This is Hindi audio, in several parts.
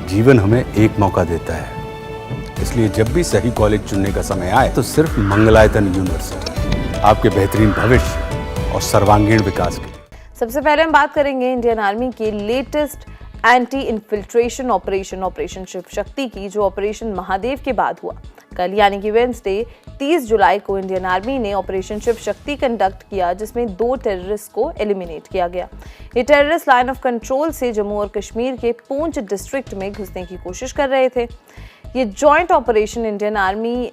जीवन हमें एक मौका देता है, इसलिए जब भी सही कॉलेज चुनने का समय आए तो सिर्फ मंगलायतन यूनिवर्सिटी आपके बेहतरीन भविष्य और सर्वांगीण विकास के लिए। सबसे पहले हम बात करेंगे इंडियन आर्मी के latest anti infiltration operation Shiv Shakti की, जो ऑपरेशन महादेव के बाद हुआ। कल यानी कि वेडनेसडे 30 जुलाई को इंडियन आर्मी ने ऑपरेशन शिव शक्ति कंडक्ट किया, जिसमें 2 टेररिस्ट को एलिमिनेट किया गया। ये टेररिस्ट लाइन ऑफ कंट्रोल से जम्मू और कश्मीर के पूंछ डिस्ट्रिक्ट में घुसने की कोशिश कर रहे थे। ये joint operation Indian army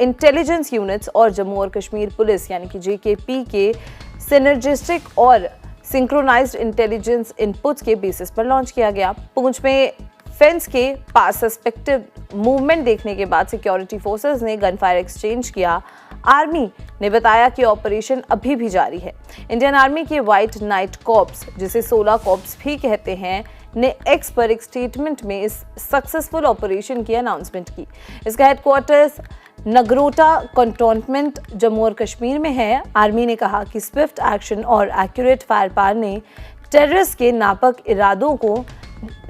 intelligence units और जम्मू और कश्मीर पुलिस यानी कि JKP के सिनर्जिस्टिक और सिंक्रोनाइज्ड इंटेलिजेंस इनपुट्स के बेसिस पर लॉन्च किया गया। पूंछ में फेंस के पास सस्पेक्टेड मूवमेंट देखने के बाद सिक्योरिटी फोर्सेस ने गनफायर एक्सचेंज किया। आर्मी ने बताया कि ऑपरेशन अभी भी जारी है। इंडियन आर्मी के व्हाइट नाइट कॉर्प्स, जिसे 16 कॉर्प्स भी कहते हैं, ने एक्स पर एक स्टेटमेंट में इस सक्सेसफुल ऑपरेशन की अनाउंसमेंट की। इसका हेडक्वार्टर्स नगरोटा कंटोनमेंट जम्मू और कश्मीर में है। आर्मी ने कहा कि स्विफ्ट एक्शन और एक्यूरेट फायर पावर ने टेररिस्ट के नापाक इरादों को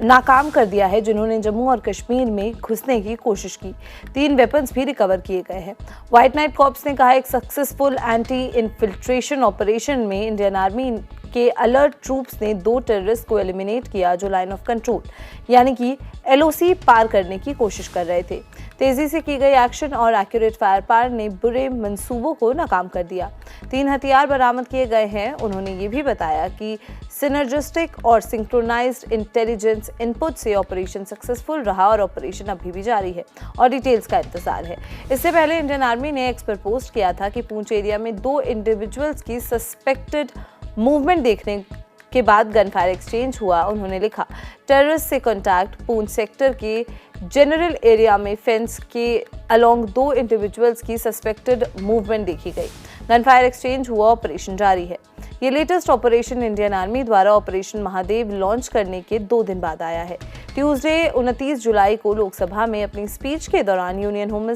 नाकाम कर दिया है, जिन्होंने जम्मू और कश्मीर में घुसने की कोशिश की। 3 वेपन्स भी रिकवर किए गए हैं। व्हाइट नाइट कॉर्प्स ने कहा एक सक्सेसफुल एंटी इन्फिल्ट्रेशन ऑपरेशन में इंडियन आर्मी के अलर्ट ट्रूप्स ने 2 टेररिस्ट को एलिमिनेट किया, जो लाइन ऑफ कंट्रोल यानी कि LOC पार करने की कोशिश कर रहे थे। तेजी से की गई एक्शन और एक्यूरेट फायर पावर ने बुरे मंसूबों को नाकाम कर दिया। 3 हथियार बरामद किए गए हैं। उन्होंने ये भी बताया कि सिनर्जिस्टिक और सिंक्रोनाइज्ड इंटेलिजेंस इनपुट से ऑपरेशन सक्सेसफुल रहा और ऑपरेशन अभी भी जारी है और डिटेल्स का इंतजार है। इससे पहले इंडियन आर्मी ने एक्स पर पोस्ट किया था कि पूंछ एरिया में 2 इंडिविजुअल्स की सस्पेक्टेड मूवमेंट देखने के बाद गनफायर एक्सचेंज हुआ। उन्होंने लिखा, टेररिस्ट से कॉन्टैक्ट पूंछ सेक्टर के जनरल एरिया में फेंस के अलोंग 2 इंडिविजुअल्स की सस्पेक्टेड मूवमेंट देखी गई। गनफायर एक्सचेंज हुआ, ऑपरेशन जारी है। ये लेटेस्ट ऑपरेशन इंडियन आर्मी द्वारा ऑपरेशन महादेव लॉन्च करने के 2 दिन बाद आया है। ट्यूसडे 29 जुलाई को लोकसभा में अपनी स्पीच के दौरान union home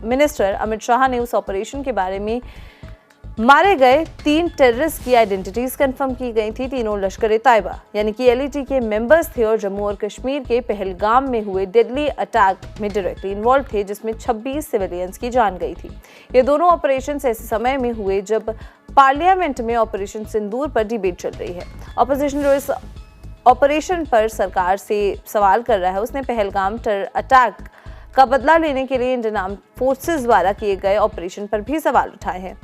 minister Amit Shah ने उस ऑपरेशन के बारे में मारे गए 3 टेररिस्ट की आइडेंटिटीज कंफर्म की गई थी। तीनों लश्कर-ए-तैयबा यानी कि LET के मेंबर्स थे और जम्मू और कश्मीर के पहलगाम में हुए डेडली अटैक में डायरेक्टली इन्वॉल्व थे, जिसमें 26 सिविलियंस की जान गई थी। ये दोनों ऑपरेशन ऐसे समय में हुए जब पार्लियामेंट में ऑपरेशन सिंदूर पर डिबेट चल रही है। ऑपोजिशन जो इस ऑपरेशन पर सरकार से सवाल कर रहा है, उसने पहलगाम अटैक का बदला लेने के लिए इंडियन आर्म्ड फोर्सेस द्वारा किए गए ऑपरेशन पर भी सवाल उठाए हैं।